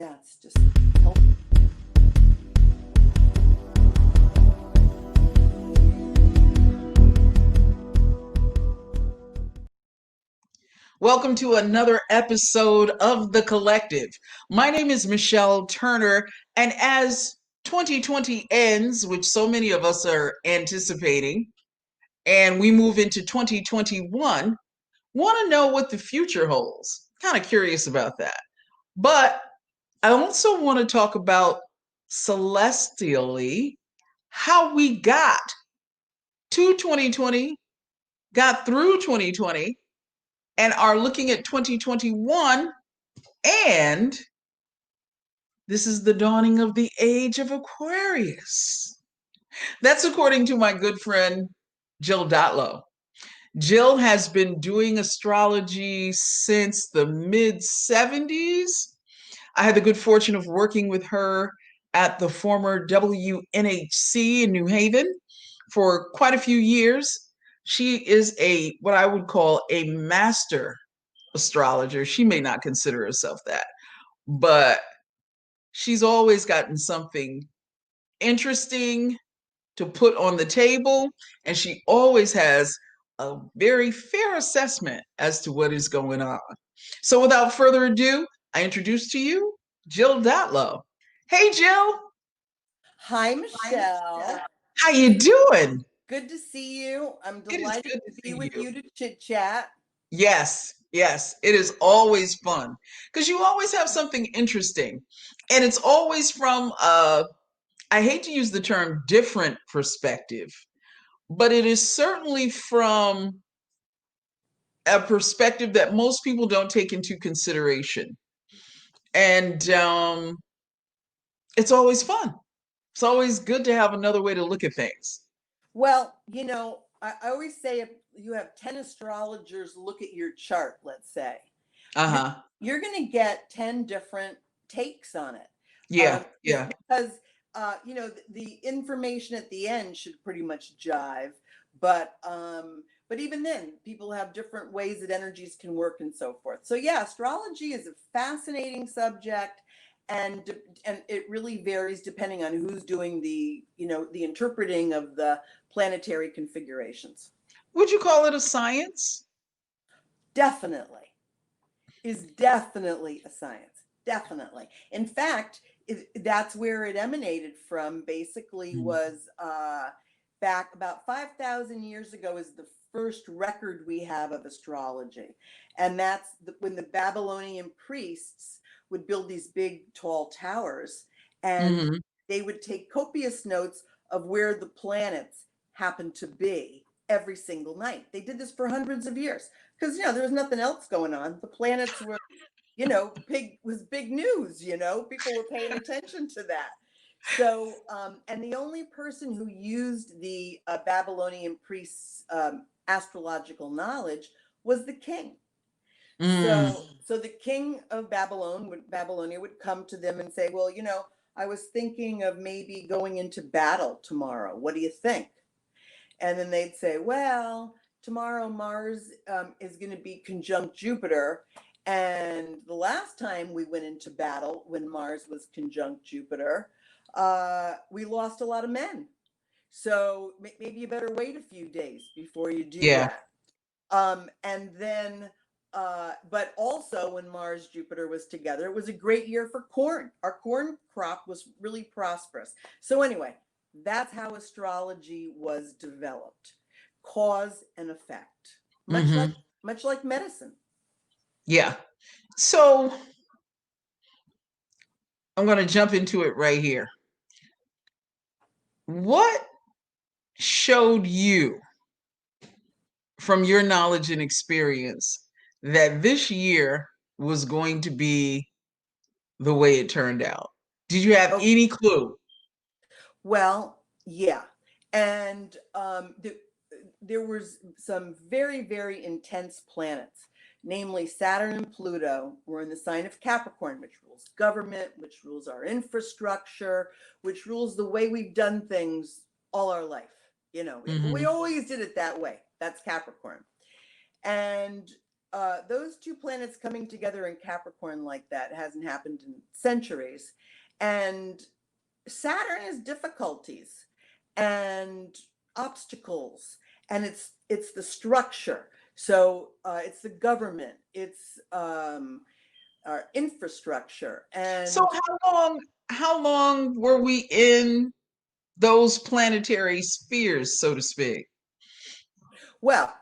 Yeah, it's just healthy. Welcome to another episode of The Collective. My name is Michelle Turner, and as 2020 ends, which so many of us are anticipating, and we move into 2021, want to know what the future holds. Kind of curious about that. But I also want to talk about celestially how we got to 2020, got through 2020, and are looking at 2021. And this is the dawning of the age of Aquarius. That's according to my good friend, Jill Dotlo. Jill has been doing astrology since the mid 70s. I had the good fortune of working with her at the former WNHC in New Haven for quite a few years. She is what I would call a master astrologer. She may not consider herself that, but she's always gotten something interesting to put on the table, and she always has a very fair assessment as to what is going on. So without further ado, I introduce to you Jill Dotlo. Hey, Jill. Hi, Michelle. How you doing? Good to see you. I'm It is delighted good to to be see with you. you to chit chat. Yes, yes, it is always fun because you always have something interesting, and it's always from I hate to use the term different perspective, but it is certainly from a perspective that most people don't take into consideration. And it's always fun. It's always good to have another way to look at things. Well, I always say if you have 10 astrologers look at your chart, let's say, Uh you're, huh. you're going to get 10 different takes on it. Yeah, yeah. Because, the information at the end should pretty much jive. But even then, people have different ways that energies can work and so forth. So yeah, astrology is a fascinating subject, and it really varies depending on who's doing the interpreting of the planetary configurations. Would you call it a science? Definitely is definitely a science. Definitely. In fact, that's where it emanated from. Basically, Mm. was back about 5,000 years ago is the first record we have of astrology, and that's when the Babylonian priests would build these big, tall towers, and Hmm. they would take copious notes of where the planets happened to be every single night. They did this for hundreds of years because there was nothing else going on. The planets were, big news. People were paying attention to that. So, and the only person who used the Babylonian priests' astrological knowledge was the king. Mm. So the king of Babylonia would come to them and say, well, I was thinking of maybe going into battle tomorrow. What do you think? And then they'd say, well, tomorrow Mars is going to be conjunct Jupiter. And the last time we went into battle when Mars was conjunct Jupiter, we lost a lot of men. So maybe you better wait a few days before you do Yeah. that. And then, but also when Mars Jupiter was together, it was a great year for corn. Our corn crop was really prosperous. So anyway, that's how astrology was developed. Cause and effect. Much like Hmm. much like medicine. Yeah. So I'm going to jump into it right here. What showed you, from your knowledge and experience, that this year was going to be the way it turned out? Did you have Oh, any clue? well, yeah. And there was some very, very intense planets, namely Saturn and Pluto, were in the sign of Capricorn, which rules government, which rules our infrastructure, which rules the way we've done things all our life. We Hmm. always did it that way. That's Capricorn. And those two planets coming together in Capricorn like that hasn't happened in centuries. And Saturn is difficulties and obstacles, and it's the structure. So it's the government, it's our infrastructure, So and how long were we in those planetary spheres, so to speak? well,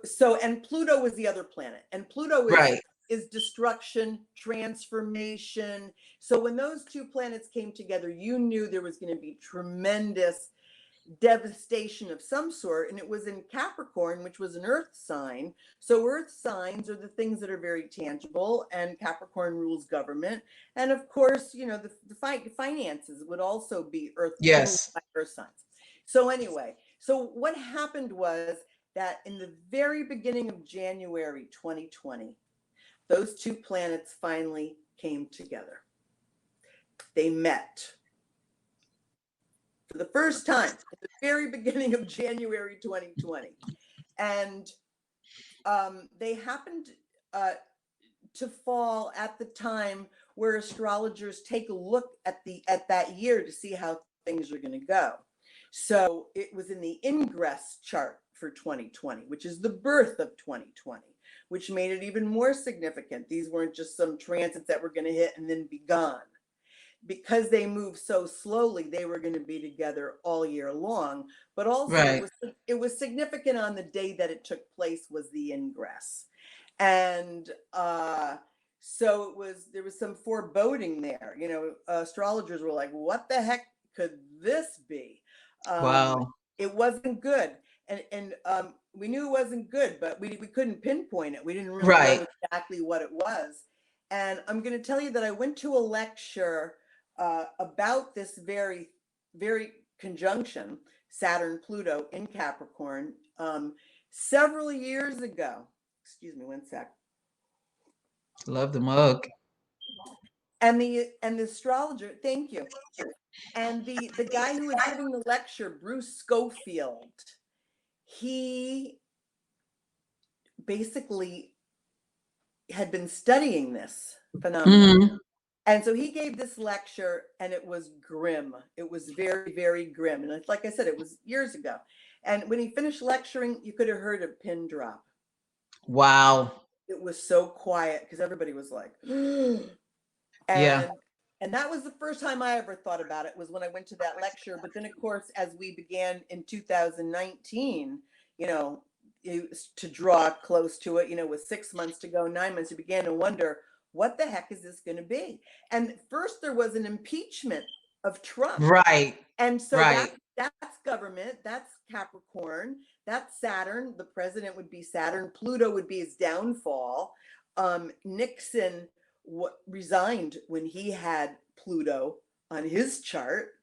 so and Pluto was the other planet, and Pluto Right. is destruction, transformation. So when those two planets came together, you knew there was going to be tremendous devastation of some sort, and it was in Capricorn, which was an earth sign. So earth signs are the things that are very tangible, and Capricorn rules government, and of course, the finances would also be ruled Yes. by earth signs. So anyway, so what happened was that in the very beginning of January 2020, those two planets finally came together. They met for the first time at the very beginning of January 2020. And they happened to fall at the time where astrologers take a look at that year to see how things are going to go. So it was in the ingress chart for 2020, which is the birth of 2020, which made it even more significant. These weren't just some transits that were going to hit and then be gone. Because they move so slowly, they were going to be together all year long. But also, Right. it was significant on the day that it took place was the ingress, and so there was some foreboding there. Astrologers were like, "What the heck could this be?" Wow. It wasn't good, and we knew it wasn't good, but we couldn't pinpoint it. We didn't really Right. know exactly what it was. And I'm going to tell you that I went to a lecture about this very, very conjunction, Saturn Pluto in Capricorn, several years ago. Excuse me one sec. Love the mug. And the astrologer, thank you. And the guy who was giving the lecture, Bruce Schofield, he basically had been studying this phenomenon. Mm-hmm. And so he gave this lecture, and it was grim. It was very, very grim. And like I said, it was years ago. And when he finished lecturing, you could have heard a pin drop. Wow. It was so quiet because everybody was like, Yeah. and that was the first time I ever thought about it, was when I went to that lecture. But then, of course, as we began in 2019, to draw close to it, with 6 months to go, 9 months, you began to wonder, what the heck is this going to be? And first there was an impeachment of Trump. Right. And so right. that's government, that's Capricorn, that's Saturn. The president would be Saturn. Pluto would be his downfall. Nixon resigned when he had Pluto on his chart.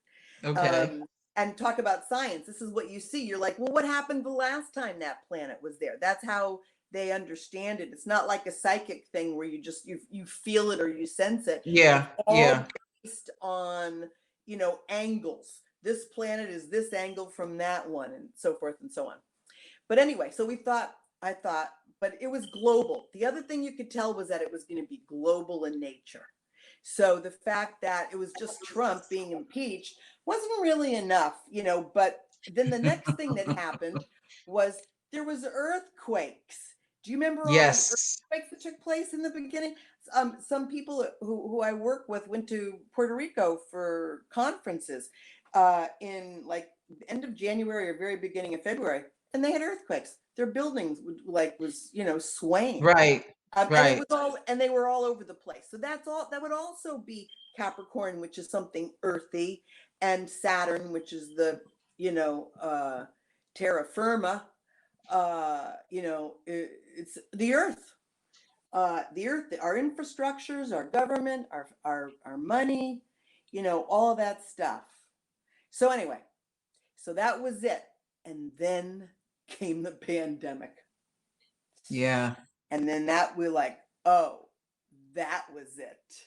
Okay. And talk about science. This is what you see. You're like, well, what happened the last time that planet was there? That's how they understand it. It's not like a psychic thing where you feel it or you sense it. Yeah. It's all Yeah. based on, angles. This planet is this angle from that one, and so forth and so on. But anyway, so I thought, but it was global. The other thing you could tell was that it was going to be global in nature. So the fact that it was just Trump being impeached wasn't really enough, but then the next thing that happened was there was earthquakes. Do you remember all the earthquakes that took place in the beginning? Some people who I work with went to Puerto Rico for conferences in like the end of January or very beginning of February, and they had earthquakes. Their buildings was swaying. Right. And right. it was and they were all over the place. So that would also be Capricorn, which is something earthy, and Saturn, which is the, terra firma, it's the earth. The earth, our infrastructures, our government, our money, all of that stuff. So anyway, so that was it. And then came the pandemic. Yeah. And then we're like, oh, that was it.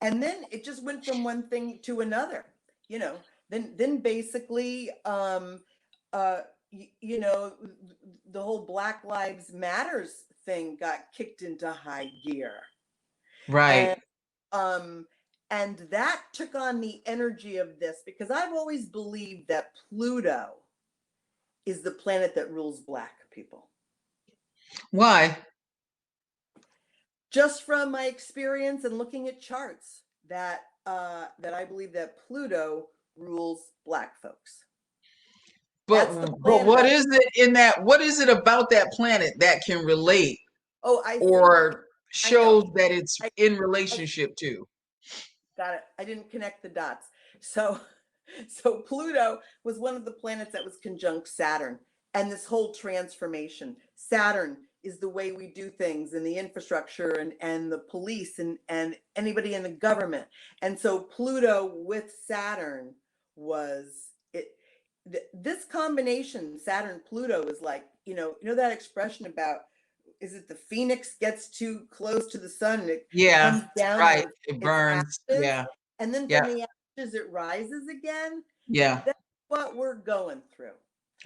And then it just went from one thing to another, then basically, the whole Black Lives Matters thing got kicked into high gear. Right. And that took on the energy of this, because I've always believed that Pluto is the planet that rules Black people. Why? Just from my experience and looking at charts, that I believe that Pluto rules Black folks. That's the But planet. what is it in that? What is it about that planet that can relate or shows that it's in relationship to? Got it. I didn't connect the dots. So Pluto was one of the planets that was conjunct Saturn, and this whole transformation. Saturn is the way we do things, and the infrastructure, and the police, and anybody in the government. And so Pluto with Saturn was it. This combination, Saturn Pluto, is like, that expression about, is it the phoenix gets too close to the sun and it comes down, right, it burns, ashes, and then yeah, from the ashes it rises again. Yeah, that's what we're going through.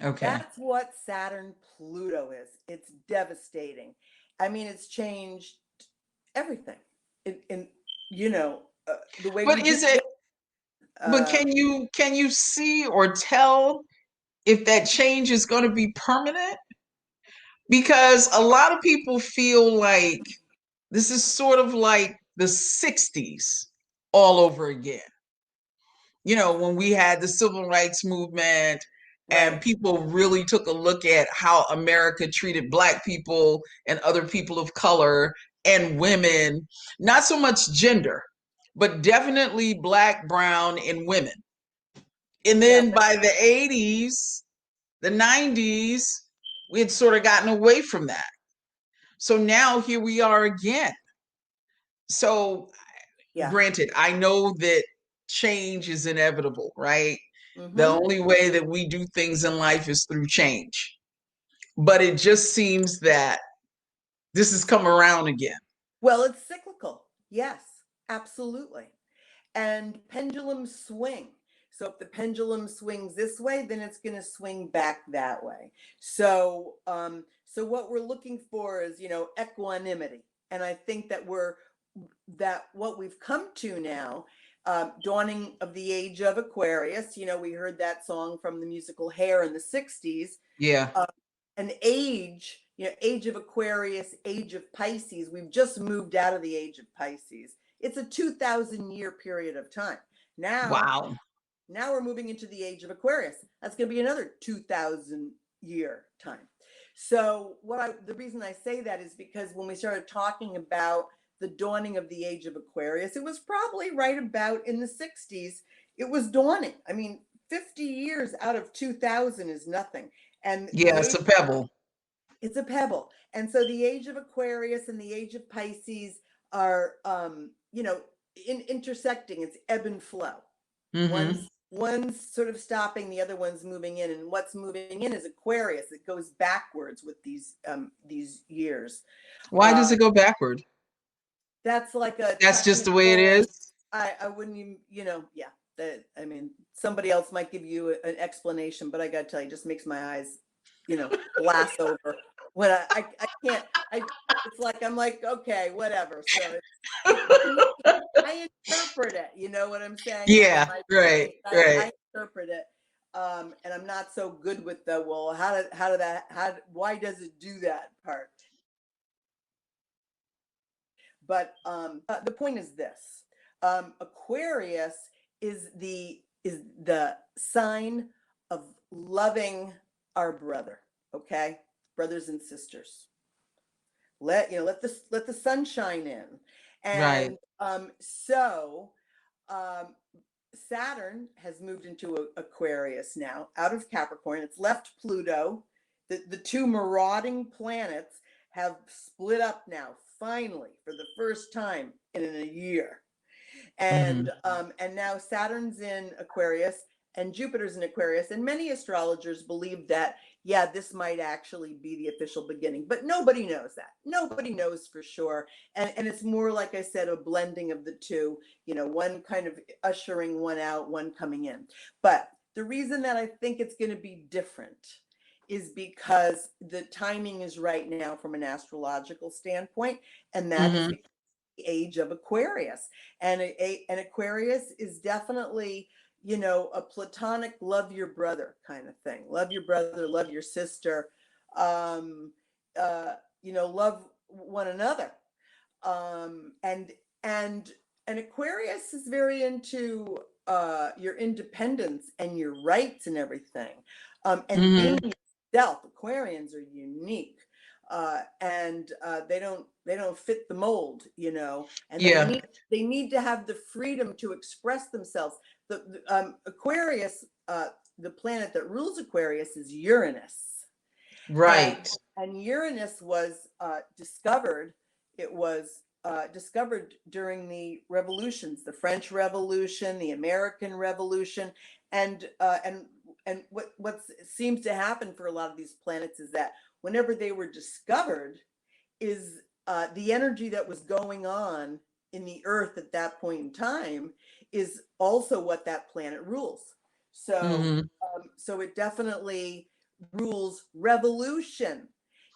Okay, that's what Saturn Pluto is. It's devastating. I mean, it's changed everything in the way. But is it? But can you see or tell if that change is going to be permanent? Because a lot of people feel like this is sort of like the 60s all over again. When we had the civil rights movement, and people really took a look at how America treated Black people and other people of color and women, not so much gender, but definitely Black, brown, and women. And then by the 80s, the 90s, we had sort of gotten away from that. So now here we are again. So granted, I know that change is inevitable, right? The only way that we do things in life is through change. But it just seems that this has come around again. Well, it's cyclical. Yes, absolutely. And pendulums swing. So if the pendulum swings this way, then it's going to swing back that way. So what we're looking for is, equanimity. And I think that what we've come to now, dawning of the age of Aquarius. We heard that song from the musical Hair in the 60s. Yeah. An age, age of Aquarius, age of Pisces. We've just moved out of the age of Pisces. It's a 2,000-year period of time. Now we're moving into the age of Aquarius. That's going to be another 2,000-year time. So the reason I say that is because when we started talking about the dawning of the age of Aquarius, it was probably right about in the 60s. It was dawning. I mean, 50 years out of 2,000 is nothing. And it's a pebble. It's a pebble. And so the age of Aquarius and the age of Pisces are, intersecting. It's ebb and flow. One's sort of stopping, the other one's moving in, and what's moving in is Aquarius. It goes backwards with these years. Why does it go backward? That's like that's just the way it is. I wouldn't even, I mean, somebody else might give you an explanation, but I got to tell you, it just makes my eyes, glass over when I can't. It's like, I'm like, okay, whatever. So I interpret it. You know what I'm saying? Yeah, right. I interpret it, and I'm not so good with the why does it do that part? But the point is this: Aquarius is the sign of loving our brother. Okay, brothers and sisters. Let the sun shine in, and Saturn has moved into Aquarius now, out of Capricorn. It's left Pluto. The two marauding planets have split up now, finally, for the first time in a year. And now Saturn's in Aquarius and Jupiter's in Aquarius. And many astrologers believe that, this might actually be the official beginning. But nobody knows that. Nobody knows for sure. And it's more, like I said, a blending of the two, one kind of ushering one out, one coming in. But the reason that I think it's going to be different is because the timing is right now from an astrological standpoint, and that is because the age of Aquarius. And an Aquarius is definitely, a platonic love your brother kind of thing. Love your brother, love your sister, love one another. And an Aquarius is very into your independence and your rights and everything. And being yourself. Aquarians are unique. And they don't fit the mold, and they need to have the freedom to express themselves. The Aquarius, the planet that rules Aquarius is Uranus. Right. And Uranus was discovered. It was discovered during the revolutions, the French Revolution, the American Revolution, and what seems to happen for a lot of these planets is that whenever they were discovered, is the energy that was going on in the Earth at that point in time is also what that planet rules. So, so it definitely rules revolution,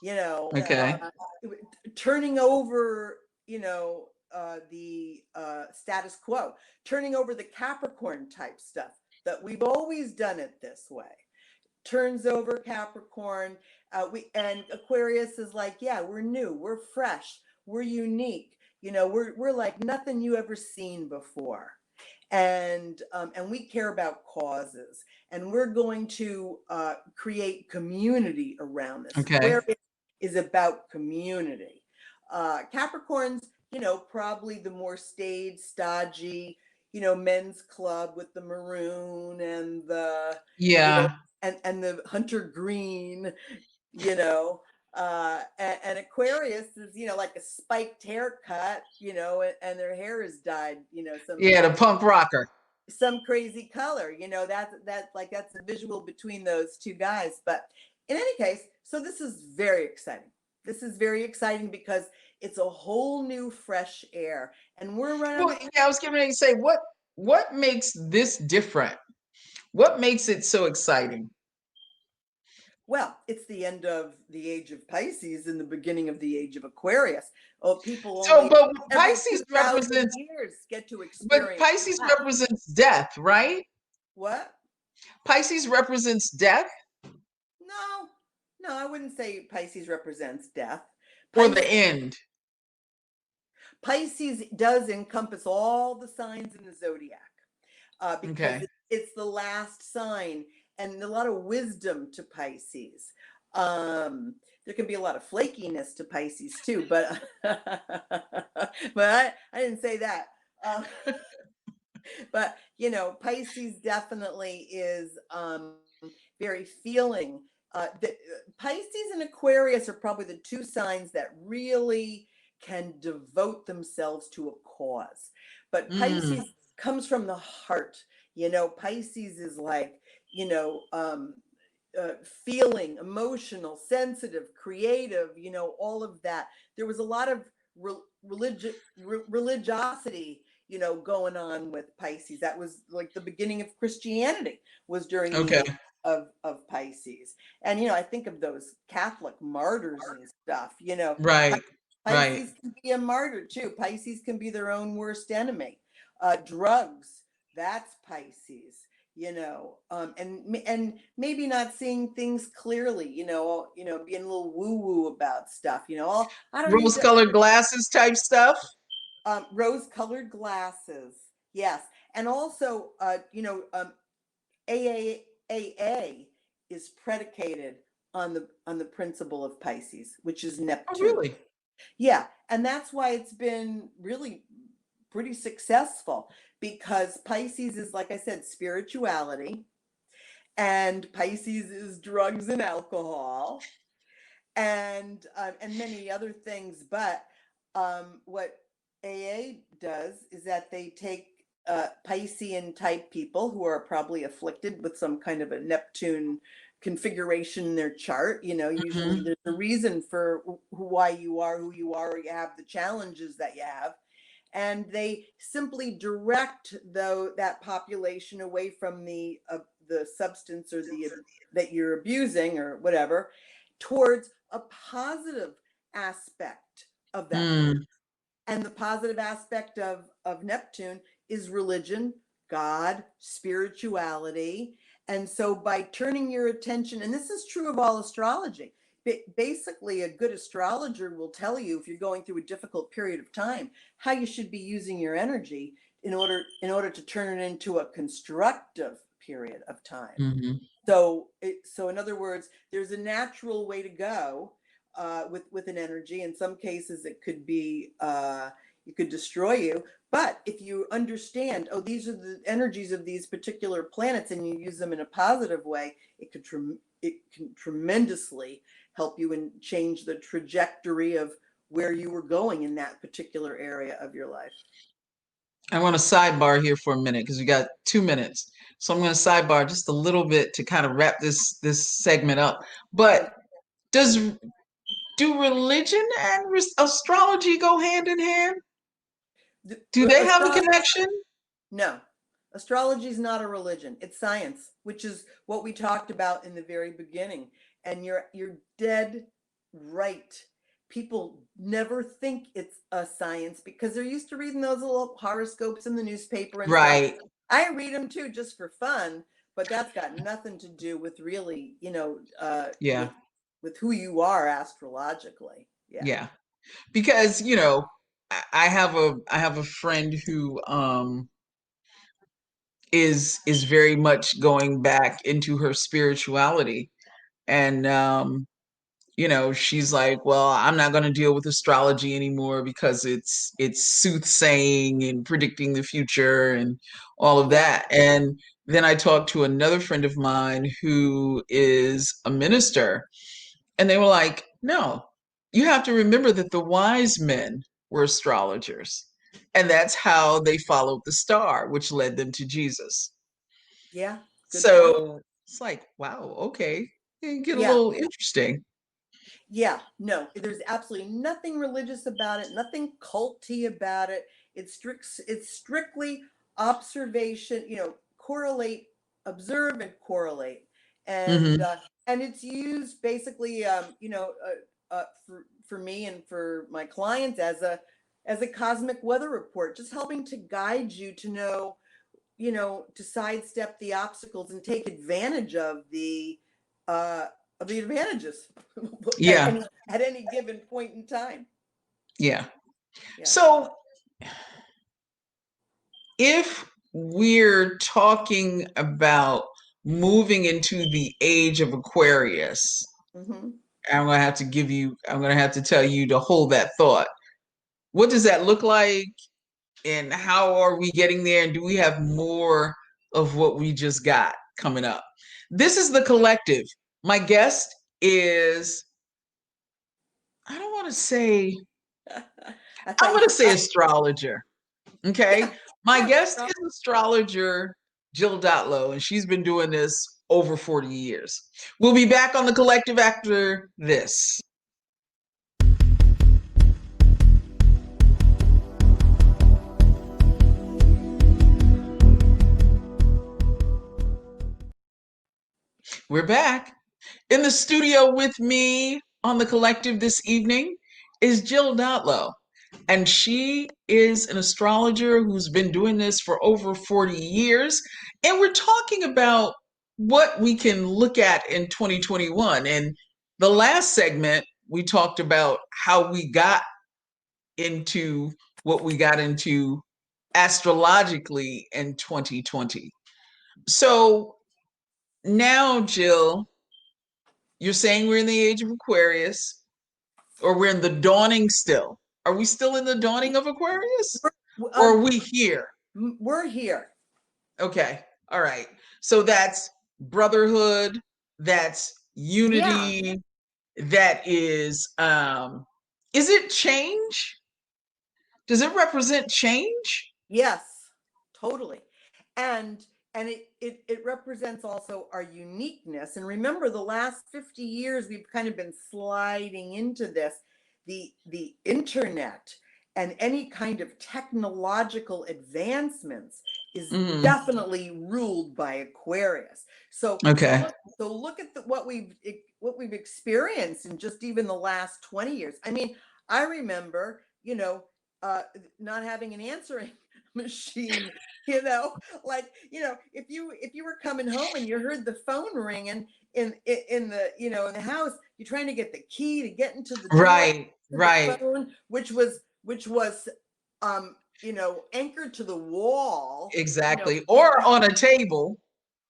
Okay. turning over, the status quo, turning over the Capricorn type stuff that we've always done it this way. Turns over Capricorn. And Aquarius is like, yeah, we're new, we're fresh, we're unique. We're like nothing you ever seen before. And we care about causes, and we're going to create community around this. Okay. Aquarius is about community. Capricorn's, probably the more staid, stodgy, men's club with the maroon and the and the hunter green, and Aquarius is, like a spiked haircut, and their hair is dyed, the punk rocker, some crazy color, that's a visual between those two guys. But in any case, so this is very exciting. This is very exciting because it's a whole new fresh air, and we're running. Well, I was getting ready to say, what makes this different? What makes it so exciting? Well, it's the end of the age of Pisces and the beginning of the age of Aquarius. Oh, people only but Pisces represents years get to experience. But Pisces represents death, right? What? Pisces represents death? No, I wouldn't say Pisces represents death. Or the end. Pisces does encompass all the signs in the zodiac because it's the last sign, and a lot of wisdom to Pisces. There can be a lot of flakiness to Pisces too, but but I didn't say that. But Pisces definitely is very feeling. Pisces and Aquarius are probably the two signs that really can devote themselves to a cause. But Pisces comes from the heart. Pisces is like, feeling, emotional, sensitive, creative, all of that. There was a lot of religiosity, going on with Pisces. That was like the beginning of Christianity, was during the age of Pisces. And, I think of those Catholic martyrs and stuff, Right. Pisces can be a martyr too. Pisces can be their own worst enemy. Drugs, that's Pisces, and maybe not seeing things clearly, being a little woo-woo about stuff, I don't rose-colored glasses type stuff. Rose-colored glasses, yes. And also, AAA is predicated on the principle of Pisces, which is Neptune. Oh, really? Yeah, and that's why it's been really pretty successful, because Pisces is, like I said, spirituality, and Pisces is drugs and alcohol, and many other things. But what AA does is that they take Piscean type people who are probably afflicted with some kind of a Neptune configuration in their chart. Usually there's a reason for why you are who you are, or you have the challenges that you have, and they simply direct that population away from the the substance or that you're abusing or whatever, towards a positive aspect of that planet. And the positive aspect of Neptune is religion, God, spirituality. And so by turning your attention, and this is true of all astrology, basically a good astrologer will tell you, if you're going through a difficult period of time, how you should be using your energy in order to turn it into a constructive period of time. Mm-hmm. So in other words, there's a natural way to go with an energy. In some cases, it could be it could destroy you. But if you understand, oh, these are the energies of these particular planets, and you use them in a positive way, it can tremendously help you and change the trajectory of where you were going in that particular area of your life. I want to sidebar here for a minute because we got 2 minutes. So I'm going to sidebar just a little bit to kind of wrap this segment up. But do religion and astrology go hand in hand? Do they have a connection? No. Astrology is not a religion. It's science, which is what we talked about in the very beginning. And you're dead right. People never think it's a science because they're used to reading those little horoscopes in the newspaper and right. stuff. I read them too, just for fun, but that's got nothing to do with really, with who you are astrologically. Yeah. Because, I have a friend who is very much going back into her spirituality, and she's like, well, I'm not going to deal with astrology anymore because it's soothsaying and predicting the future and all of that. And then I talked to another friend of mine who is a minister, and they were like, no, you have to remember that the wise men were astrologers, and that's how they followed the star, which led them to Jesus. Yeah. So point. It's like, wow, okay, it get a little interesting. Yeah, no, there's absolutely nothing religious about it, nothing culty about it. It's strictly observation, correlate, observe and correlate. And and it's used basically for me and for my clients as a cosmic weather report, just helping to guide you to know, to sidestep the obstacles and take advantage of the advantages at any given point in time. Yeah. So if we're talking about moving into the age of Aquarius, I'm going to have to tell you to hold that thought. What does that look like? And how are we getting there? And do we have more of what we just got coming up? This is the collective. My guest is, I don't want to say, I'm going to say astrologer. Okay. Yeah. My guest is astrologer Jill Dotlo, and she's been doing this over 40 years. We'll be back on the collective after this. We're back. In the studio with me on the collective this evening is Jill Dotlo. And she is an astrologer who's been doing this for over 40 years. And we're talking about what we can look at in 2021. And the last segment, we talked about how we got into what we got into astrologically in 2020. So now, Jill, you're saying we're in the age of Aquarius, or we're in the dawning still. Are we still in the dawning of Aquarius? Or are we here? We're here. Okay. All right. So that's brotherhood, that's unity, that is it change? Does it represent change? Yes, totally. And it represents also our uniqueness. And remember, the last 50 years, we've kind of been sliding into this, the internet and any kind of technological advancements is Mhm. definitely ruled by Aquarius. So Okay. look at what we've experienced in just even the last 20 years. I mean, I remember, not having an answering machine, like, if you were coming home and you heard the phone ringing in the, in the house, you're trying to get the key to get into the door, Right. to the Right. phone, which was anchored to the wall, Exactly. you, Or on a table,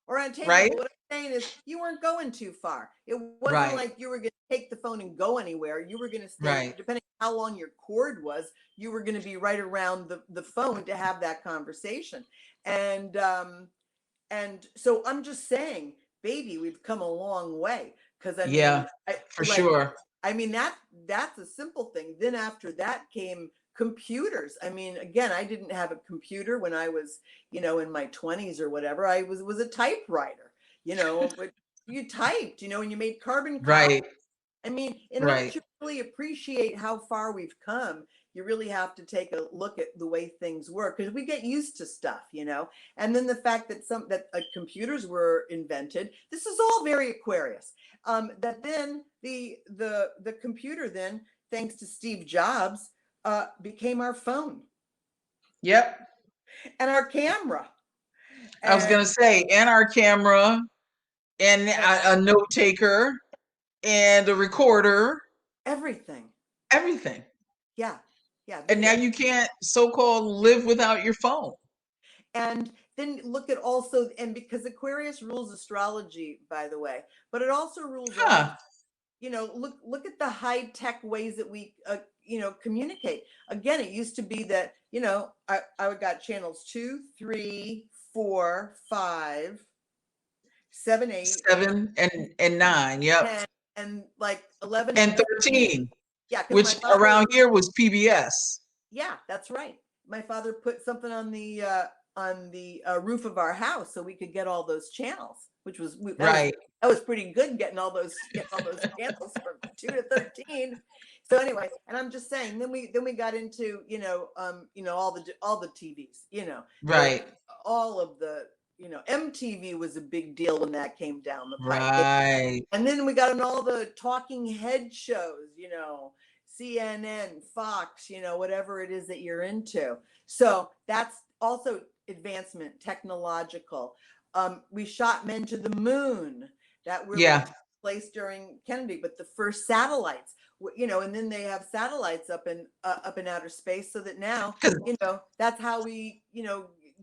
or on a table. right? But what I'm saying is, you weren't going too far. It wasn't Right. like you were going to take the phone and go anywhere. You were going to stay, Right. depending on how long your cord was, you were going to be right around the phone to have that conversation. And so I'm just saying, baby, we've come a long way. Because I Yeah, mean, for sure. that's a simple thing. Then after that came computers. I mean, again, I didn't have a computer when I was, in my 20s or whatever. I was a typewriter, but you typed, and you made carbon copies. Right. I mean, in order Right. to really appreciate how far we've come, you really have to take a look at the way things work, because we get used to stuff, and then the fact that computers were invented. This is all very Aquarius. That then the computer then, thanks to Steve Jobs, became our phone Yep. and our camera I was and, gonna say, and our camera, and and a note taker, and a recorder, everything. everything. Yeah, yeah. And now you can't so-called live without your phone. And then look at also, and because Aquarius rules astrology, by the way, but it also rules all, Huh. look at the high tech ways that we communicate. Again, it used to be that, I got channels 2, 3, 4, 5, 7, 8, 7 and 9. Yep. 10, and like 11 And and 13. 13, Yeah, because my which father, around here was PBS. yeah, that's right. My father put something on the roof of our house so we could get all those channels, which was Right. that was pretty good, getting all those channels from 2 to 13. So anyway, and I'm just saying, then we got into all the TVs, Right. all of the, MTV was a big deal when that came down the pipe. Right. And then we got in all the talking head shows, CNN, Fox, whatever it is that you're into. So that's also advancement, technological. We shot men to the moon. That really Yeah. took place during Kennedy, but the first satellites, and then they have satellites up in outer space, so that now, that's how we,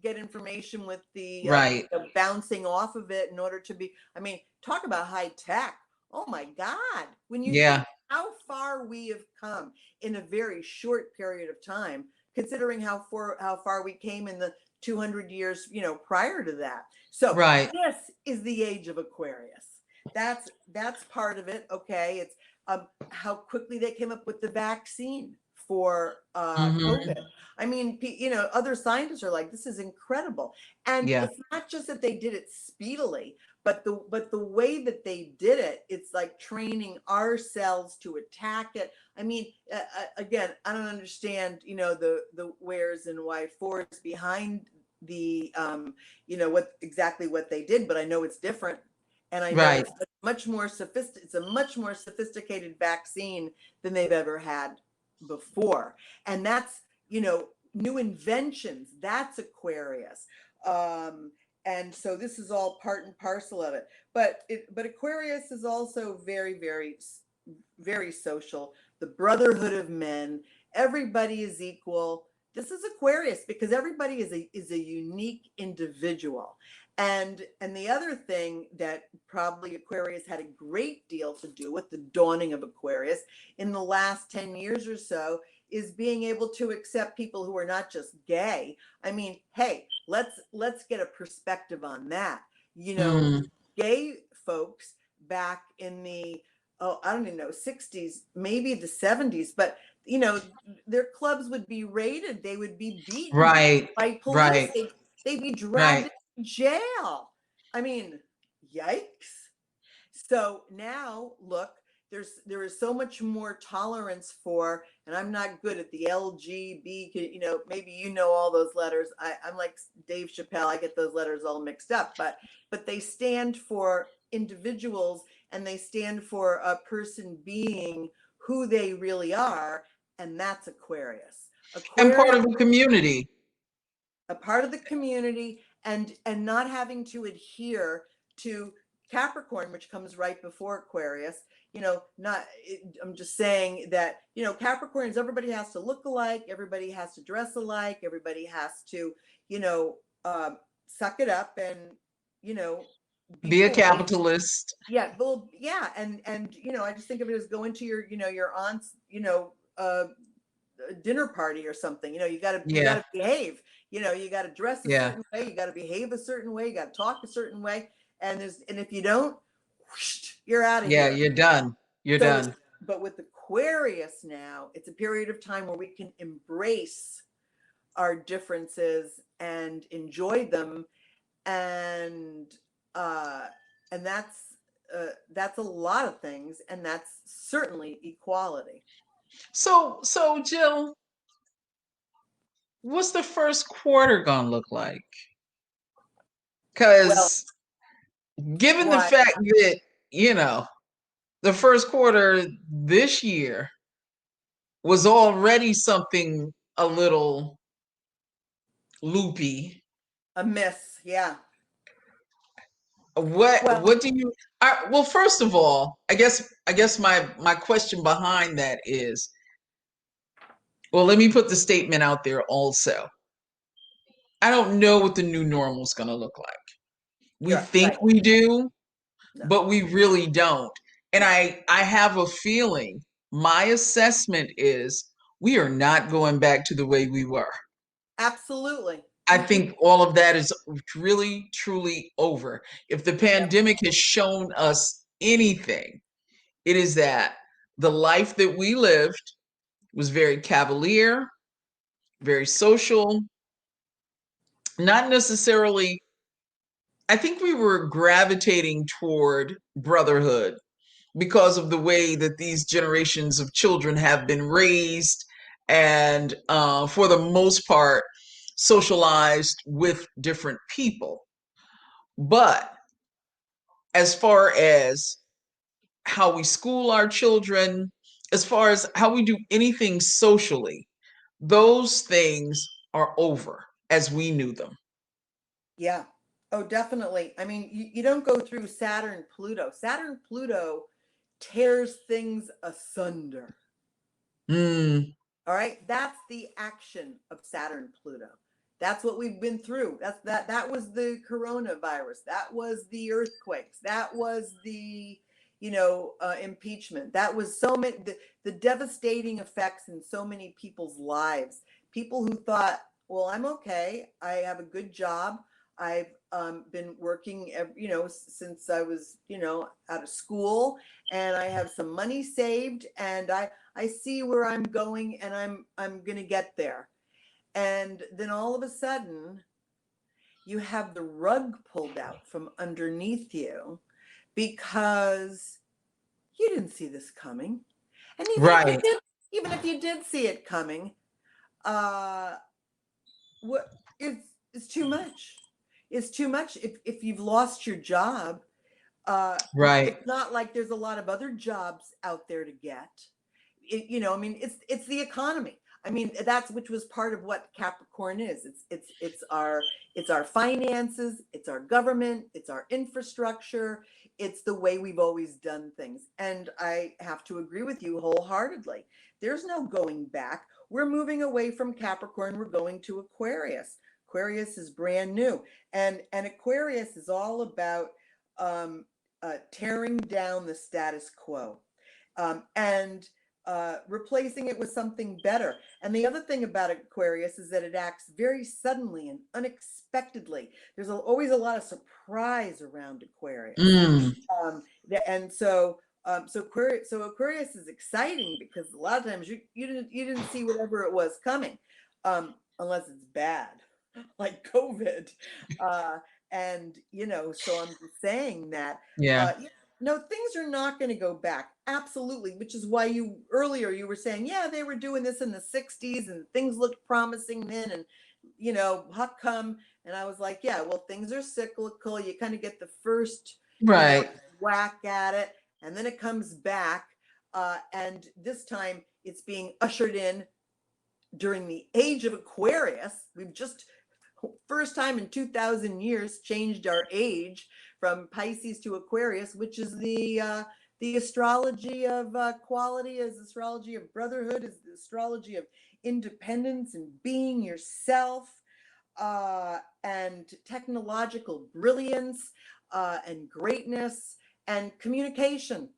get information with the Right. bouncing off of it in order to be. I mean, talk about high tech. Oh my God! When you Yeah. think how far we have come in a very short period of time, considering how far we came in the 200 years, prior to that. So Right. this is the age of Aquarius. That's part of it. Okay, it's how quickly they came up with the vaccine for COVID. I mean, other scientists are like, this is incredible, and Yeah. it's not just that they did it speedily, but the way that they did it, it's like training our cells to attack it. I mean, again, I don't understand, the wheres and why fors behind the, what they did, but I know it's different, and I know Right. it's much more sophisticated. It's a much more sophisticated vaccine than they've ever had before, and that's, new inventions. That's Aquarius. And so this is all part and parcel of it. But Aquarius is also very, very, very social. The brotherhood of men. Everybody is equal. This is Aquarius, because everybody is a unique individual. And the other thing that probably Aquarius had a great deal to do with the dawning of Aquarius in the last 10 years or so is being able to accept people who are not just gay. I mean, hey, let's get a perspective on that. Gay folks back in the, I don't even know, 60s, maybe the 70s, but their clubs would be raided. They would be beaten Right. by police. Right. They'd be dragged Right. into jail. I mean, yikes. So now look, there is so much more tolerance for, and I'm not good at the LGB, maybe all those letters. I'm like Dave Chappelle, I get those letters all mixed up, but they stand for individuals, and they stand for a person being who they really are, and that's Aquarius. And part Aquarius, of the community. a part of the community, and not having to adhere to Capricorn, which comes right before Aquarius. I'm just saying that, Capricorns, everybody has to look alike, everybody has to dress alike, everybody has to, suck it up and, Be a polite. capitalist. Yeah, well, yeah, and I just think of it as going to your aunt's, dinner party or something. You got to behave. You got to dress a certain way. You got to behave a certain way. You got to talk a certain way. And if you don't, whoosh, you're out of here. Yeah, you're done. You're done. But with Aquarius now, it's a period of time where we can embrace our differences and enjoy them, and that's a lot of things, and that's certainly equality. So Jill, what's the first quarter gonna look like? Because given the fact that, the first quarter this year was already something a little loopy. A miss, yeah. What do you well, first of all, I guess my question behind that is, well, let me put the statement out there also. I don't know what the new normal is going to look like. We think we do, but we really don't. And I have a feeling, my assessment is, we are not going back to the way we were. Absolutely. I think all of that is really, truly over. If the pandemic has shown us anything, it is that the life that we lived was very cavalier, very social, not necessarily. I think we were gravitating toward brotherhood because of the way that these generations of children have been raised, and for the most part, socialized with different people. But as far as how we school our children, as far as how we do anything socially, those things are over as we knew them. Yeah. Oh, definitely. I mean, you don't go through Saturn, Pluto. Saturn, Pluto tears things asunder. All right. That's the action of Saturn, Pluto. That's what we've been through. That was the coronavirus. That was the earthquakes. That was the, impeachment. That was so many, the devastating effects in so many people's lives. People who thought, well, I'm okay. I have a good job. I've been working, since I was, out of school, and I have some money saved, and I see where I'm going, and I'm going to get there. And then all of a sudden, you have the rug pulled out from underneath you because you didn't see this coming. And even if you did see it coming, it's too much. It's too much. If you've lost your job, it's not like there's a lot of other jobs out there to get. It's the economy. I mean, which was part of what Capricorn is. It's our finances, it's our government, it's our infrastructure, it's the way we've always done things. And I have to agree with you wholeheartedly. There's no going back. We're moving away from Capricorn. We're going to Aquarius. Aquarius is brand new, and Aquarius is all about tearing down the status quo, and replacing it with something better. And the other thing about Aquarius is that it acts very suddenly and unexpectedly. There's always a lot of surprise around Aquarius. And so Aquarius is exciting because a lot of times you didn't see whatever it was coming, unless it's bad, like COVID. And so I'm just saying that, No, things are not going to go back. Absolutely. Which is why earlier you were saying, yeah, they were doing this in the 60s and things looked promising then. And, how come? And I was like, yeah, well, things are cyclical. You kind of get the first, Right. whack at it, and then it comes back. And this time it's being ushered in during the age of Aquarius. We've just, first time in 2,000 years, changed our age from Pisces to Aquarius, which is the astrology of quality, is astrology of brotherhood, is the astrology of independence and being yourself, and technological brilliance, and greatness and communication.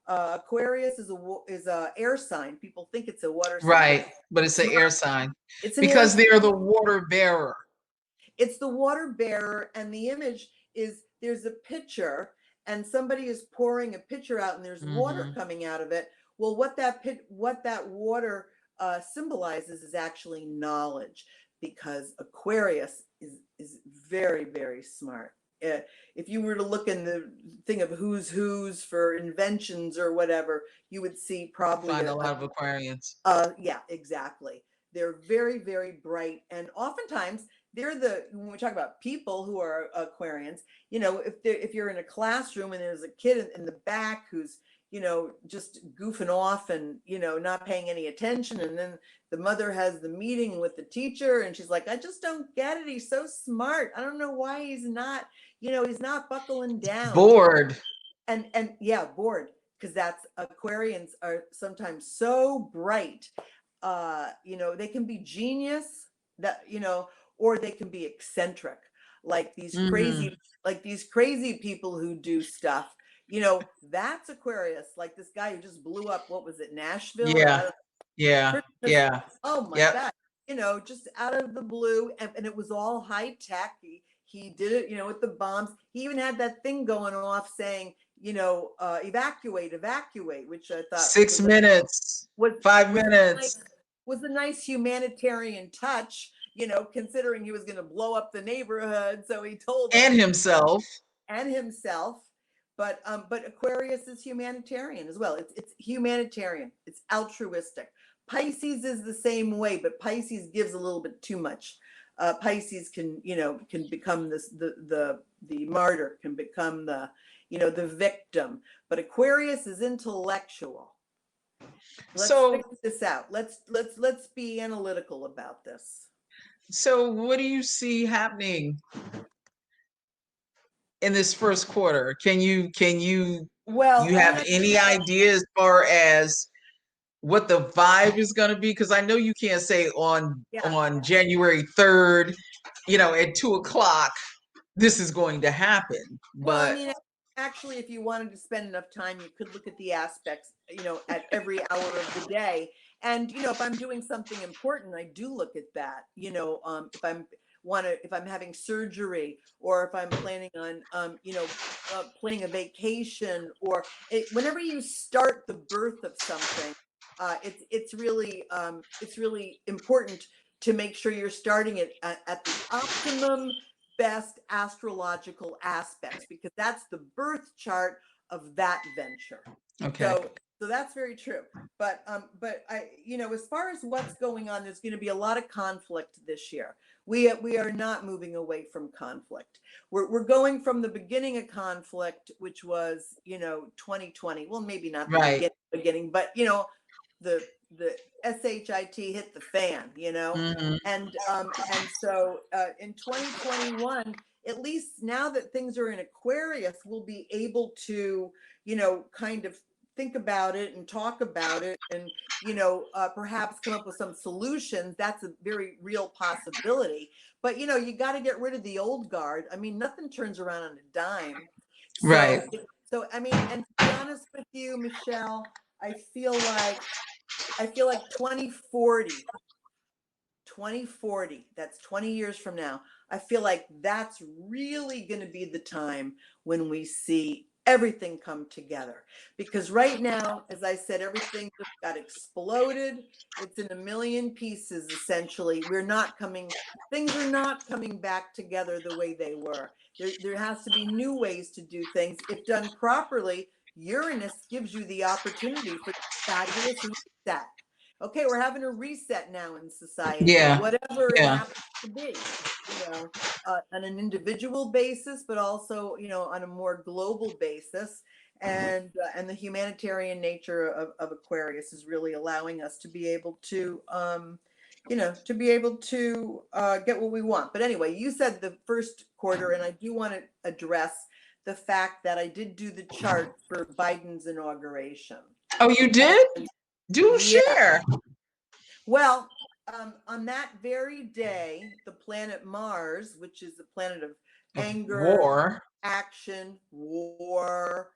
Aquarius is a air sign. People think it's a water sign, Right. But it's an air sign it's an air because sign. they're the water bearer. It's the water bearer, and the image is there's a pitcher, and somebody is pouring a pitcher out, and there's water coming out of it. Well, what that water symbolizes is actually knowledge, because Aquarius is very, very smart. If you were to look in the thing of who's for inventions or whatever, you would see probably Find a lot of Aquarians. yeah, exactly. They're very, very bright, and oftentimes when we talk about people who are Aquarians, if you're in a classroom and there's a kid in the back who's, just goofing off and, not paying any attention. And then the mother has the meeting with the teacher and she's like, I just don't get it. He's so smart. I don't know why he's not, he's not buckling down. Bored. And yeah, bored. Because that's Aquarians are sometimes so bright. They can be genius, or they can be eccentric, like these crazy people who do stuff. That's Aquarius, like this guy who just blew up, what was it, Nashville? Yeah. Oh my God. Just out of the blue, and it was all high tech. He did it, with the bombs. He even had that thing going off saying, evacuate, which I thought 6 minutes, 5 minutes was a nice humanitarian touch, considering he was going to blow up the neighborhood. So he told and himself. But Aquarius is humanitarian as well. It's humanitarian. It's altruistic. Pisces is the same way, but Pisces gives a little bit too much. Pisces can become the martyr, can become the victim. But Aquarius is intellectual. Let's figure this out. Let's be analytical about this. So what do you see happening in this first quarter? Can you have any idea as far as what the vibe is going to be? Because I know you can't say on January 3rd, at 2:00, this is going to happen. But actually, if you wanted to spend enough time, you could look at the aspects, at every hour of the day. And, if I'm doing something important, I do look at that, if I'm having surgery, or if I'm planning on, planning a vacation, or whenever you start the birth of something, it's really important to make sure you're starting it at the optimum best astrological aspects, because that's the birth chart of that venture. Okay. So that's very true. But I, as far as what's going on, there's going to be a lot of conflict this year. We are not moving away from conflict. We're going from the beginning of conflict, which was 2020. Well, maybe not the beginning, but the SHIT hit the fan, and so in 2021, at least now that things are in Aquarius, we'll be able to kind of think about it and talk about it, and perhaps come up with some solutions. That's a very real possibility. But you got to get rid of the old guard. I mean, nothing turns around on a dime. So I mean, and to be honest with you, Michelle, I feel like 2040, that's 20 years from now. I feel like that's really going to be the time when we see everything come together. Because right now, as I said, everything just got exploded. It's in a million pieces, essentially. Things are not coming back together the way they were. There has to be new ways to do things. If done properly, Uranus gives you the opportunity for fabulous reset. Okay, we're having a reset now in society, Yeah. whatever it Yeah. happens to be, on an individual basis, but also, on a more global basis. And the humanitarian nature of Aquarius is really allowing us to be able to, get what we want. But anyway, you said the first quarter, and I do want to address the fact that I did do the chart for Biden's inauguration. Oh, you did? Do Yeah. share. Well, on that very day, the planet Mars, which is the planet of anger, War. action, war,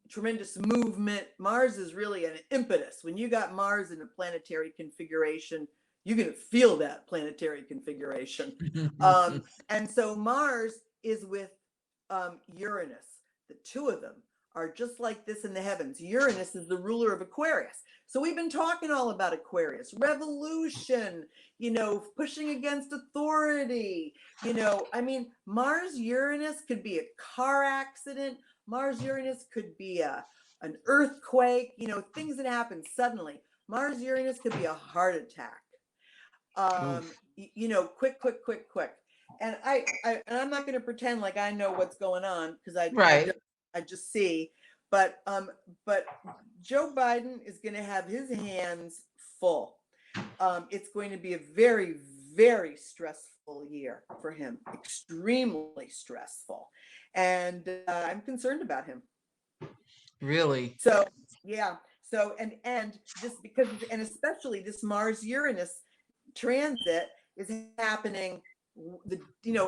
tremendous movement. Mars is really an impetus. When you got Mars in a planetary configuration, you're going to feel that planetary configuration. And so Mars is with Uranus. The two of them are just like this in the heavens. Uranus is the ruler of Aquarius. So we've been talking all about Aquarius, revolution, pushing against authority. Mars Uranus could be a car accident. Mars Uranus could be an earthquake, things that happen suddenly. Mars Uranus could be a heart attack. Quick. And I'm not going to pretend like I know what's going on, because I just see. But Joe Biden is going to have his hands full. It's going to be a very, very stressful year for him, extremely stressful. And I'm concerned about him. Really? So, yeah. So, and just because, and especially this Mars Uranus transit is happening,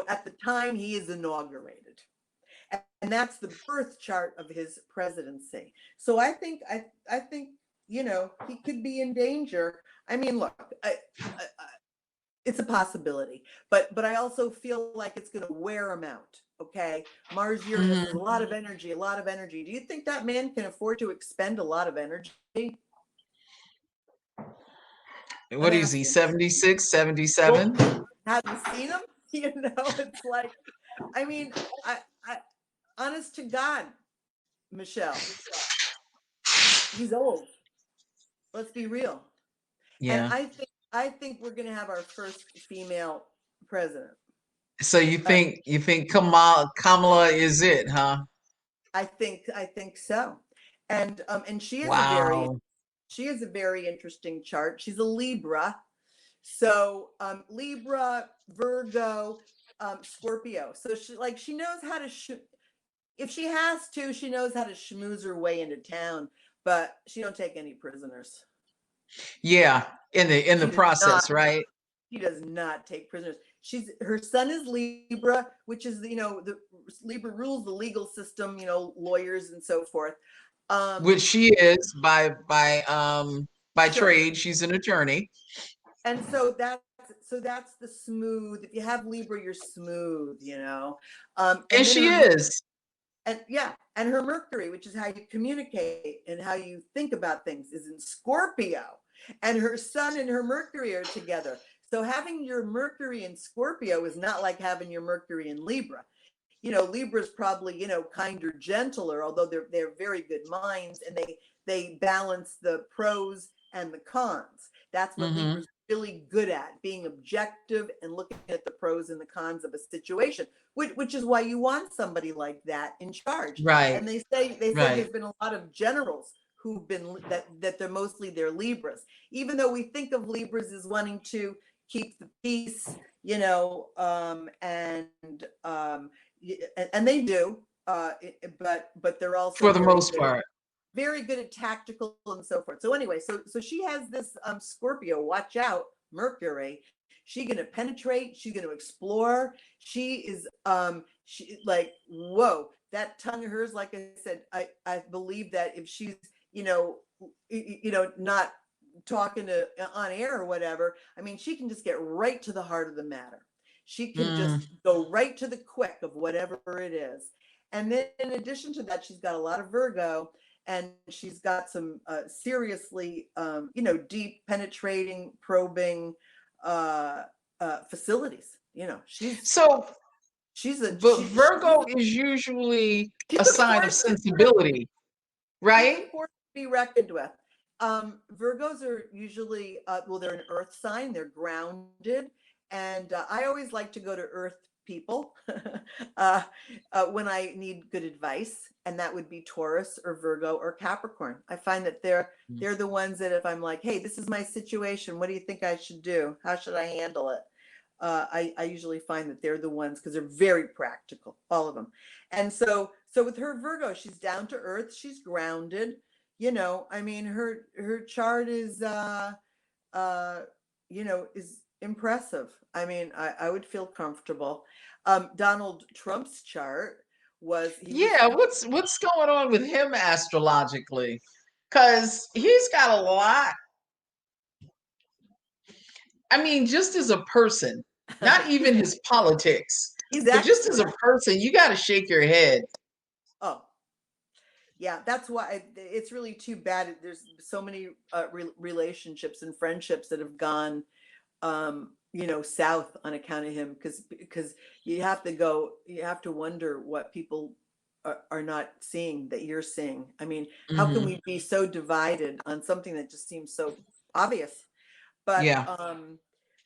at the time he is inaugurated. And that's the birth chart of his presidency. So I think he could be in danger. I mean, look, it's a possibility, but I also feel like it's going to wear him out. Okay, Mars Uranus is a lot of energy. Do you think that man can afford to expend a lot of energy? What is he, 76, 77? Well, have you seen him? It's like, I honest to God, Michelle, he's old. Let's be real. Yeah. And I think we're going to have our first female president. So you think Kamala is it, huh? I think so. And she is Wow. she is a very interesting chart. She's a Libra. So Libra, Virgo, Scorpio. So she knows how to if she has to, she knows how to schmooze her way into town, but she don't take any prisoners. Yeah, in the process, right? She does not take prisoners. Her sun is Libra, which is the Libra rules the legal system, lawyers and so forth. Which she is by sure. trade. She's an attorney. And so that's the smooth. If you have Libra, you're smooth, And she is. And yeah, and her Mercury, which is how you communicate and how you think about things, is in Scorpio. And her sun and her Mercury are together. So having your Mercury in Scorpio is not like having your Mercury in Libra. Libra's probably, kinder, gentler, although they're very good minds, and they balance the pros and the cons. That's what Libra's really good at, being objective and looking at the pros and the cons of a situation, which is why you want somebody like that in charge. Right. And they say there's been a lot of generals who've been that they're Libras, even though we think of Libras as wanting to keep the peace, and they do, but they're also, for the most part, very good at tactical and so forth. So anyway, so she has this Scorpio. Watch out, Mercury. She's gonna penetrate. She's gonna explore. She is she like, whoa, that tongue of hers. Like I said, I believe that if she's not talking on air or whatever, she can just get right to the heart of the matter. She can just go right to the quick of whatever it is. And then in addition to that, she's got a lot of Virgo, and she's got some seriously, deep penetrating, probing facilities. She's so But Virgo is usually a sign of sensibility, right? She's a force to be reckoned with. Virgos are usually, well, they're an earth sign, they're grounded. And I always like to go to earth people when I need good advice. And that would be Taurus or Virgo or Capricorn. I find that they're the ones that if I'm like, hey, this is my situation, what do you think I should do? How should I handle it? I usually find that they're the ones because they're very practical, all of them. And so with her Virgo, she's down to earth, she's grounded. I mean, her chart is is impressive. I mean, I would feel comfortable. Donald Trump's chart was what's going on with him astrologically? Because he's got a lot. I mean, just as a person, not even his politics, but just as a person, you got to shake your head. Oh, yeah, that's why it's really too bad. There's so many relationships and friendships that have gone, south on account of him because you have to wonder what people are not seeing that you're seeing. I mean, how can we be so divided on something that just seems so obvious? But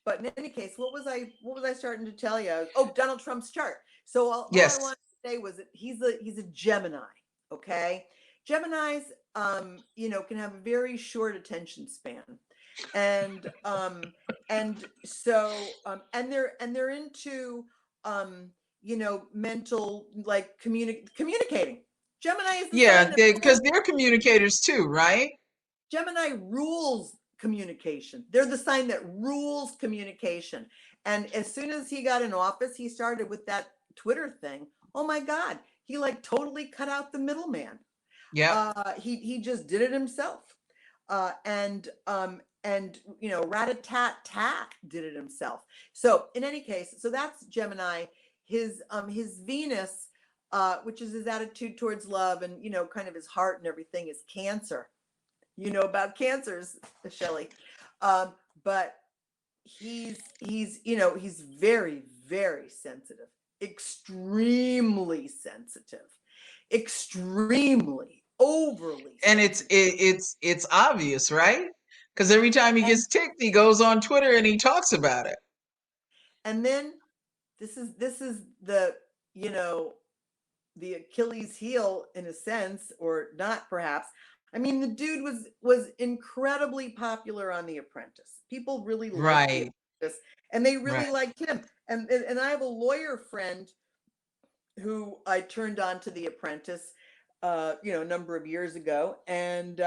but in any case, what was I starting to tell you? Oh, Donald Trump's chart. So all I wanted to say was that he's a Gemini. Okay, Geminis, can have a very short attention span, and so and they're into mental, like communicating. Gemini is because they're communicators too, right? Gemini rules communication. They're the sign that rules communication. And as soon as he got in office, he started with that Twitter thing. Oh my God, he like totally cut out the middleman. Yeah. He just did it himself. And rat-a-tat-tat did it himself. So in any case, so that's Gemini. His Venus, which is his attitude towards love and kind of his heart and everything, is Cancer. You know about Cancers, Shelley. But he's very, very sensitive, extremely overly sensitive. And it's obvious, right? Because every time he gets ticked, he goes on Twitter and he talks about it. And then this is the the Achilles heel in a sense, or not perhaps. I mean, the dude was incredibly popular on The Apprentice. People really liked The Apprentice, and they really liked him. And I have a lawyer friend who I turned on to The Apprentice, a number of years ago, and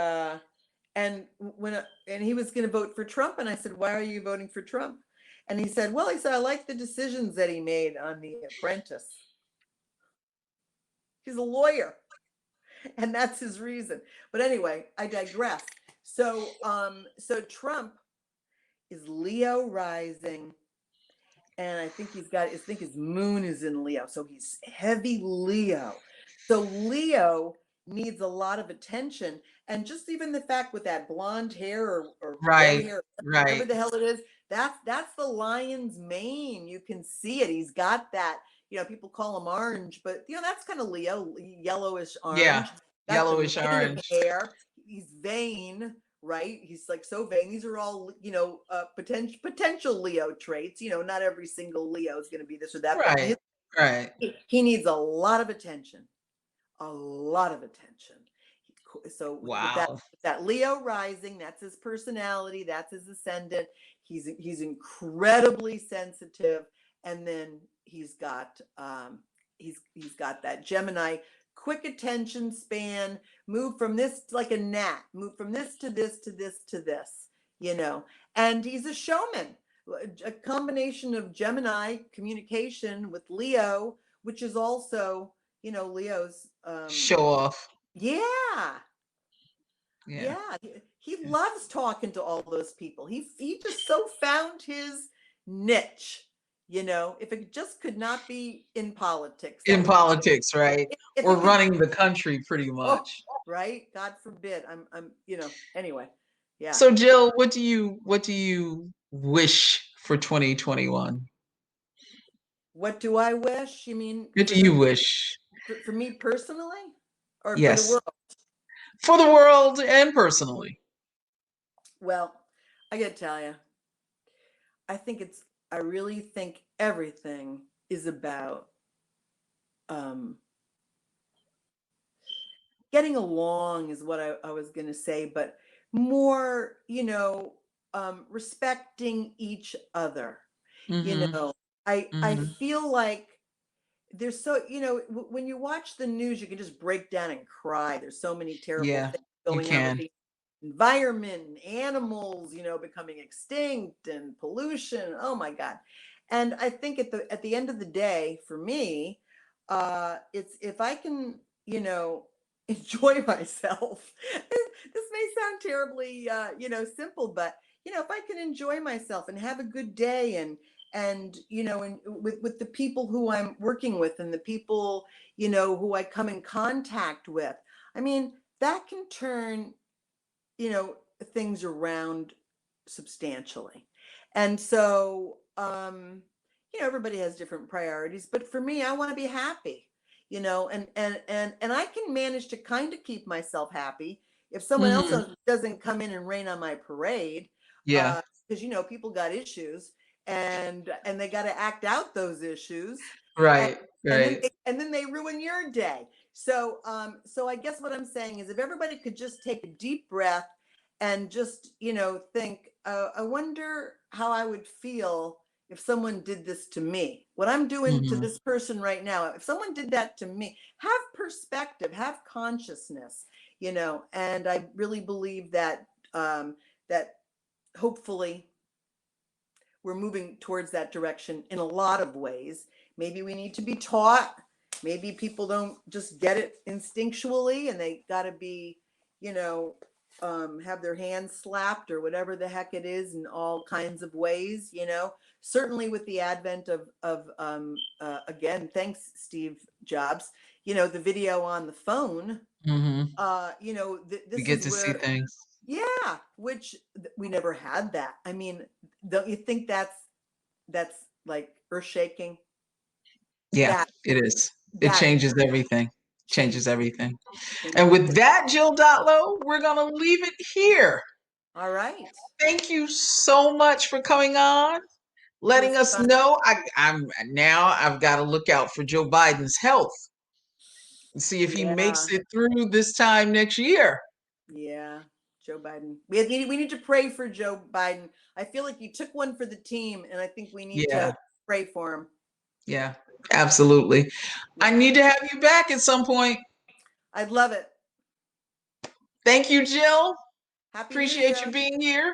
he was going to vote for Trump, and I said, "Why are you voting for Trump?" And he said, "Well," he said, "I like the decisions that he made on The Apprentice." He's a lawyer, and that's his reason. But anyway, I digress. So Trump is Leo rising, and I think his moon is in Leo, so he's heavy Leo. So Leo needs a lot of attention, and just even the fact with that blonde hair or red hair, whatever the hell it is, that's the lion's mane. You can see it. He's got that. People call him orange, but that's kind of Leo, yellowish orange. Yeah, yellowish orange hair. He's vain, right? He's like so vain. These are all potential Leo traits. Not every single Leo is going to be this or that. Right. He needs a lot of attention, a lot of attention. So with that Leo rising, that's his personality, that's his ascendant. He's incredibly sensitive, and then he's got that Gemini quick attention span, move from this like a gnat, move from this to this to this to this, and he's a showman, a combination of Gemini communication with Leo, which is also Leo's show off. Yeah. He loves talking to all those people. He just so found his niche. If it just could not be in politics. Right? Or running the country pretty much. Right? God forbid. I'm anyway. Yeah. So Jill, what do you wish for 2021? What do I wish? You mean What for do you wish? for me personally, or for the Yes, world? for the world and personally. Well, I gotta tell you, I think it's. I really think everything is about um, getting along, is what I was gonna say, but more, respecting each other. You Mm-hmm. know, I Mm-hmm. feel like there's so when you watch the news, you can just break down and cry. There's so many terrible Yeah, things you going on with can. the environment, and animals, becoming extinct, and pollution. Oh my God. And I think at the end of the day, for me, it's if I can, enjoy myself. This may sound terribly simple, but if I can enjoy myself and have a good day, and with the people who I'm working with, and the people who I come in contact with, I mean, that can turn you know things around substantially. And so everybody has different priorities, but for me, I want to be happy, and I can manage to kind of keep myself happy if someone else Mm-hmm. doesn't come in and rain on my parade. Yeah, Because people got issues, and they got to act out those issues, and, right, and then right. they ruin your day. So I guess what I'm saying is, if everybody could just take a deep breath and just think, I wonder how I would feel if someone did this to me, what I'm doing to Mm-hmm. this person right now. If someone did that to me, have perspective, have consciousness, and I really believe that hopefully we're moving towards that direction in a lot of ways. Maybe we need to be taught. Maybe people don't just get it instinctually, and they got to be, have their hands slapped or whatever the heck it is, in all kinds of ways. Certainly with the advent again, thanks Steve Jobs, the video on the phone. Mm-hmm. We This get is to see where, things. yeah, which we never had that. I mean, don't you think that's like earth shaking? Yeah, That it is. It that changes everything. changes Changes everything. And with everything. that, Jill Dotlo, we're gonna leave it here. All right, Thank you so much for coming on, it letting was us fun. know. I've got to look out for Joe Biden's health and see if he makes Yeah, it through this time next year. yeah. Joe Biden. We need to pray for Joe Biden. I feel like you took one for the team, and I think we need Yeah, to pray for him. yeah, absolutely. I Yeah, need to have you back at some point. I'd love it. Thank you, Jill. Happy New Appreciate you Year. being here.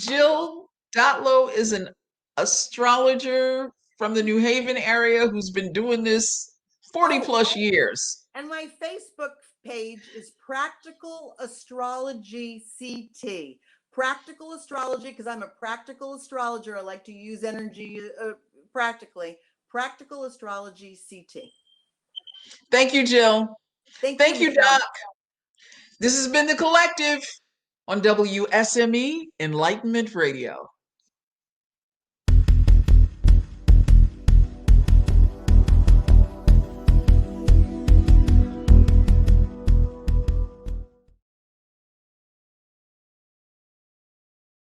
You're welcome. Jill Dotlo is an astrologer from the New Haven area who's been doing this 40 Oh, plus years. and my Facebook page is Practical Astrology CT. Practical astrology, because I'm a practical astrologer. I like to use energy practically. Practical Astrology CT. Thank you, Jill. Thank you, Thank you, Michelle. Doc. This has been The Collective on WSME Enlightenment Radio.